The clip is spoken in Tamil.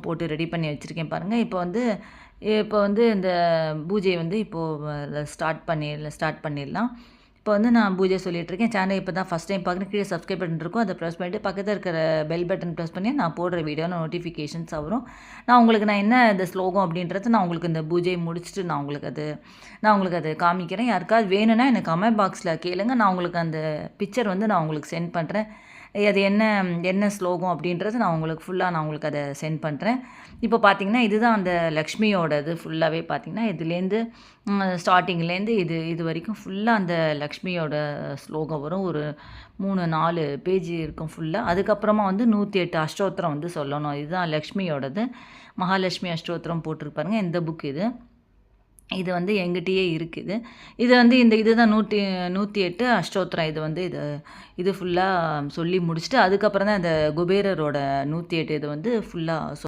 போட்டு ரெடி பண்ணி வச்சுருக்கேன் பாருங்கள். இப்போ வந்து இந்த பூஜை வந்து இப்போது ஸ்டார்ட் பண்ணிடலாம். இப்போ வந்து நான் பூஜை சொல்லிகிட்ருக்கேன். சேனல் இப்போ தான் ஃபஸ்ட் டைம் பார்க்குறேன். கீழே சப்ஸ்கிரைப் பட்டன் இருக்கும். அதை ப்ரெஸ் பண்ணிவிட்டு பக்கத்தில் இருக்கிற பெல் பட்டன் ப்ரெஸ் பண்ணி நான் போடுற வீடியோவில் நோட்டிஃபிகேஷன்ஸ் வரும். நான் என்ன இந்த ஸ்லோகம் அப்படின்றது நான் உங்களுக்கு இந்த பூஜையை முடிச்சுட்டு நான் உங்களுக்கு அது காமிக்கிறேன். யாருக்காவது வேணும்னா எனக்கு கமெண்ட் பாக்ஸில் கேளுங்க. நான் உங்களுக்கு அந்த பிக்சர் வந்து நான் உங்களுக்கு சென்ட் பண்ணுறேன். அது என்ன ஸ்லோகம் அப்படின்றது நான் உங்களுக்கு அதை சென்ட் பண்ணுறேன். இப்போ பார்த்தீங்கன்னா இதுதான் அந்த லக்ஷ்மியோட இது ஃபுல்லாகவே பார்த்தீங்கன்னா இதுலேருந்து ஸ்டார்டிங்லேருந்து இது வரைக்கும் ஃபுல்லாக அந்த லக்ஷ்மியோட ஸ்லோகம் வரும். ஒரு 3-4 பேஜ் இருக்கும் ஃபுல்லாக. அதுக்கப்புறமா வந்து 108 அஷ்டோத்திரம் வந்து சொல்லணும். இதுதான் லக்ஷ்மியோடது. மகாலட்சுமி அஷ்டோத்திரம் போட்டிருப்பாருங்க. இந்த புக் இது வந்து எங்கிட்டயே இருக்குது. இது வந்து இதுதான் 108 அஷ்டோத்திரம். இது ஃபுல்லாக சொல்லி முடிச்சுட்டு அதுக்கப்புறம் தான் இந்த குபேரரோட 108 இது வந்து ஃபுல்லாக